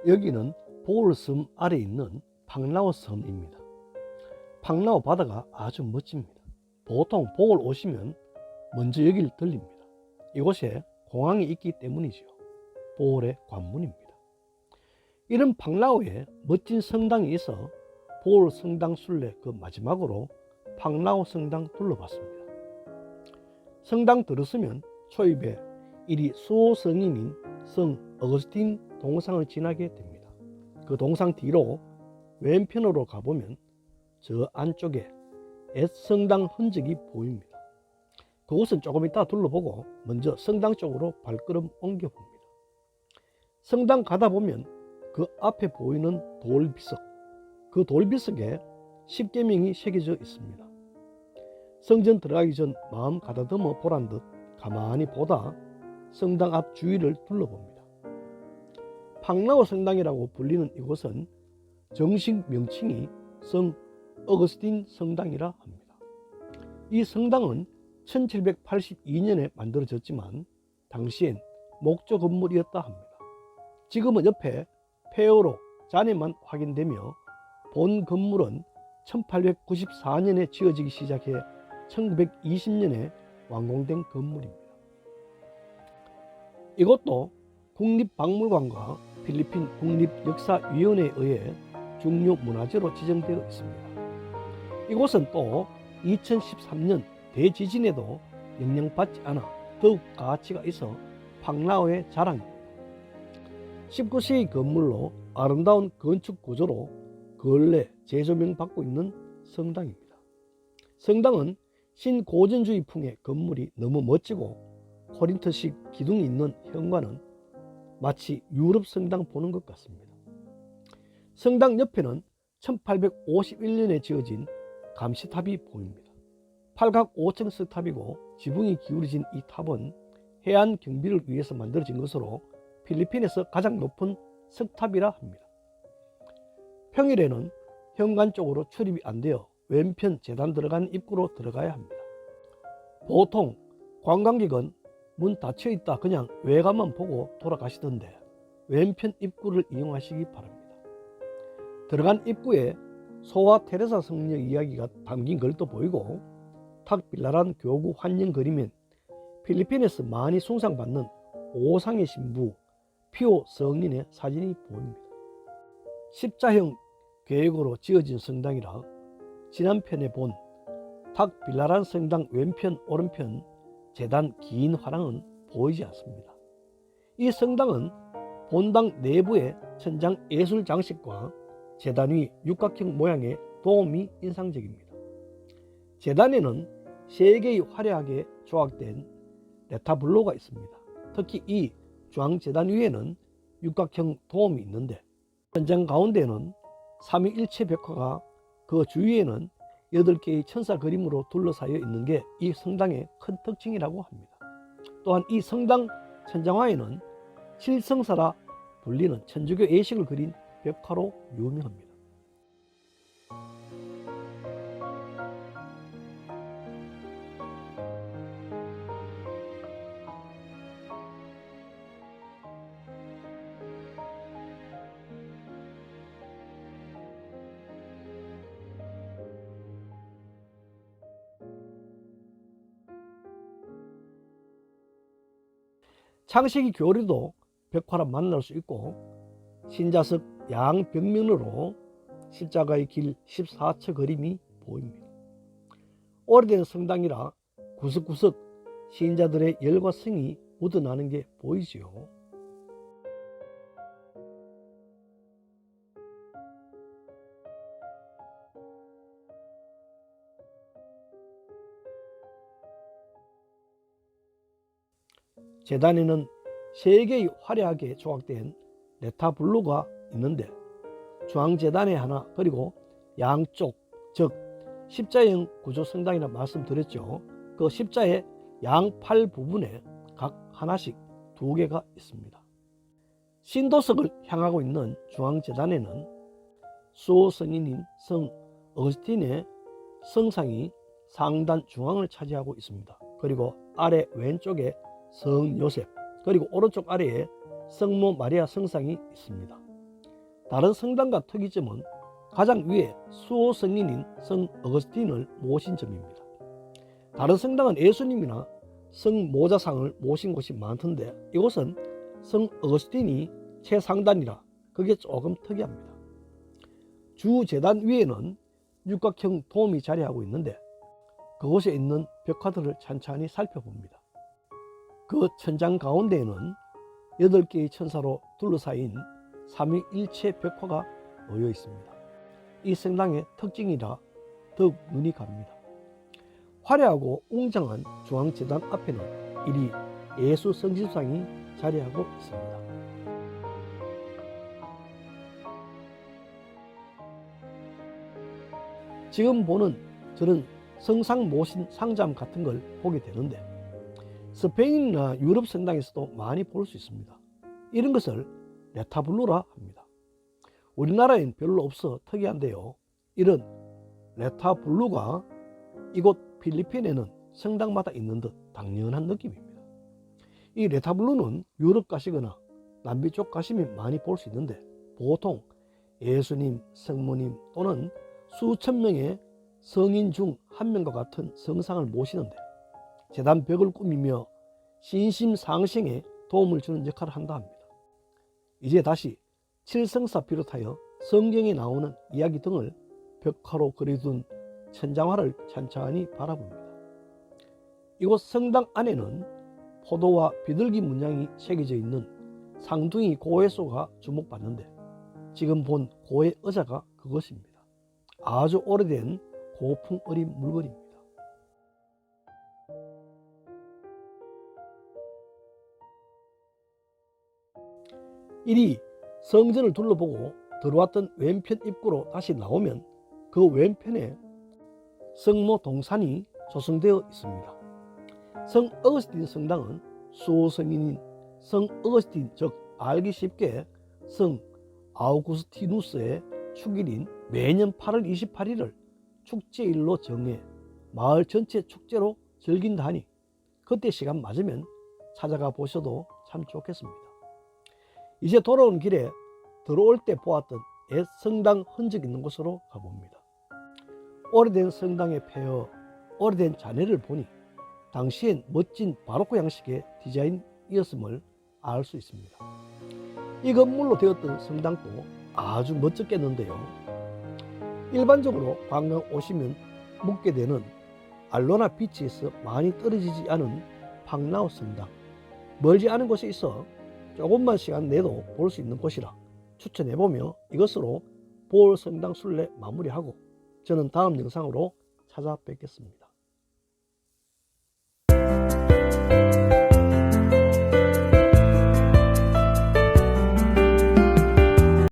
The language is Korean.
여기는 보울섬 아래에 있는 팡라오 섬입니다. 팡라오 바다가 아주 멋집니다. 보통 보울 오시면 먼저 여기를 들립니다. 이곳에 공항이 있기 때문이죠. 보울의 관문입니다. 이런 팡라오에 멋진 성당이 있어 보울 성당 순례 그 마지막으로 팡라오 성당 둘러봤습니다. 성당 들어서면 초입에 이리 수호 성인인 성 어거스틴 동상을 지나게 됩니다. 그 동상 뒤로 왼편으로 가보면 저 안쪽에 옛 성당 흔적이 보입니다. 그곳은 조금 이따 둘러보고 먼저 성당 쪽으로 발걸음 옮겨봅니다. 성당 가다 보면 그 앞에 보이는 돌비석, 그 돌비석에 십계명이 새겨져 있습니다. 성전 들어가기 전 마음 가다듬어 보란 듯 가만히 보다 성당 앞 주위를 둘러봅니다. 팡라오 성당이라고 불리는 이곳은 정식 명칭이 성 어거스틴 성당이라 합니다. 이 성당은 1782년에 만들어졌지만 당시엔 목조 건물이었다 합니다. 지금은 옆에 폐허로 잔해만 확인되며 본 건물은 1894년에 지어지기 시작해 1920년에 완공된 건물입니다. 이것도 국립박물관과 필리핀 국립역사위원회에 의해 중요문화재로 지정되어 있습니다. 이곳은 또 2013년 대지진에도 영향받지 않아 더욱 가치가 있어 팡라오의 자랑입니다. 19세기 건물로 아름다운 건축 구조로 근래 재조명받고 있는 성당입니다. 성당은 신고전주의 풍의 건물이 너무 멋지고 코린트식 기둥이 있는 현관은 마치 유럽 성당 보는 것 같습니다. 성당 옆에는 1851년에 지어진 감시탑이 보입니다. 팔각 5층 석탑이고 지붕이 기울어진 이 탑은 해안 경비를 위해서 만들어진 것으로 필리핀에서 가장 높은 석탑이라 합니다. 평일에는 현관 쪽으로 출입이 안 되어 왼편 제단 들어간 입구로 들어가야 합니다. 보통 관광객은 문 닫혀 있다 그냥 외관만 보고 돌아가시던데 왼편 입구를 이용하시기 바랍니다. 들어간 입구에 소와 테레사 성녀 이야기가 담긴 글도 보이고 탁빌라란 교구 환영 그림엔 필리핀에서 많이 숭상받는 오상의 신부 피오 성인의 사진이 보입니다. 십자형 계획으로 지어진 성당이라 지난편에 본 탁빌라란 성당 왼편 오른편 재단 긴 화랑은 보이지 않습니다. 이 성당은 본당 내부의 천장 예술 장식과 재단 위 육각형 모양의 도움이 인상적입니다. 재단에는 3개의 화려하게 조각된 레타블로가 있습니다. 특히 이 중앙재단 위에는 육각형 도움이 있는데 천장 가운데는 삼위일체 벽화가 그 주위에는 8개의 천사 그림으로 둘러싸여 있는 게 이 성당의 큰 특징이라고 합니다. 또한 이 성당 천장화에는 칠성사라 불리는 천주교 예식을 그린 벽화로 유명합니다. 창식이 교리도 벽화로 만날 수 있고 신자석 양벽면으로 십자가의 길 14처 그림이 보입니다. 오래된 성당이라 구석구석 신자들의 열과 성이 묻어나는 게 보이지요. 재단에는 3개의 화려하게 조각된 레타블로가 있는데 중앙재단에 하나 그리고 양쪽 즉 십자형 구조 성당이라 말씀드렸죠. 그 십자의 양팔 부분에 각 하나씩 2개가 있습니다. 신도석을 향하고 있는 중앙재단에는 수호 성인인 성 어거스틴의 성상이 상단 중앙을 차지하고 있습니다. 그리고 아래 왼쪽에 성 요셉 그리고 오른쪽 아래에 성모 마리아 성상이 있습니다. 다른 성당과 특이점은 가장 위에 수호 성인인 성 어거스틴을 모신 점입니다. 다른 성당은 예수님이나 성 모자상을 모신 곳이 많던데 이곳은 성 어거스틴이 최상단이라 그게 조금 특이합니다. 주 제단 위에는 육각형 돔이 자리하고 있는데 그곳에 있는 벽화들을 찬찬히 살펴봅니다. 그 천장 가운데에는 8개의 천사로 둘러싸인 삼위일체 벽화가 놓여 있습니다. 이 성당의 특징이라 더욱 눈이 갑니다. 화려하고 웅장한 중앙재단 앞에는 이리 예수 성심상이 자리하고 있습니다. 지금 보는 저는 성상 모신 상점 같은 걸 보게 되는데 스페인이나 유럽 성당에서도 많이 볼 수 있습니다. 이런 것을 레타블루라 합니다. 우리나라엔 별로 없어 특이한데요. 이런 레타블루가 이곳 필리핀에는 성당마다 있는 듯 당연한 느낌입니다. 이 레타블루는 유럽 가시거나 남미 쪽 가시면 많이 볼 수 있는데 보통 예수님, 성모님 또는 수천 명의 성인 중 한 명과 같은 성상을 모시는데 제단 벽을 꾸미며 신심상생에 도움을 주는 역할을 한다 합니다. 이제 다시 칠성사 비롯하여 성경에 나오는 이야기 등을 벽화로 그려둔 천장화를 찬찬히 바라봅니다. 이곳 성당 안에는 포도와 비둘기 문양이 새겨져 있는 상둥이 고해소가 주목받는데 지금 본 고해 의자가 그것입니다. 아주 오래된 고풍 어린 물건입니다. 이리 성전을 둘러보고 들어왔던 왼편 입구로 다시 나오면 그 왼편에 성모 동산이 조성되어 있습니다. 성 어거스틴 성당은 수호성인인 성 어거스틴, 즉 알기 쉽게 성 아우구스티누스의 축일인 매년 8월 28일을 축제일로 정해 마을 전체 축제로 즐긴다 하니 그때 시간 맞으면 찾아가 보셔도 참 좋겠습니다. 이제 돌아오는 길에 들어올 때 보았던 옛 성당 흔적 있는 곳으로 가봅니다. 오래된 성당의 폐허, 오래된 잔해를 보니 당시엔 멋진 바로크 양식의 디자인이었음을 알 수 있습니다. 이 건물로 되었던 성당도 아주 멋졌겠는데요. 일반적으로 관광 오시면 묵게 되는 알로나 비치에서 많이 떨어지지 않은 팡나우 성당, 멀지 않은 곳에 있어 조금만 시간 내도 볼 수 있는 곳이라 추천해보며 이것으로 볼 성당 순례 마무리하고 저는 다음 영상으로 찾아뵙겠습니다.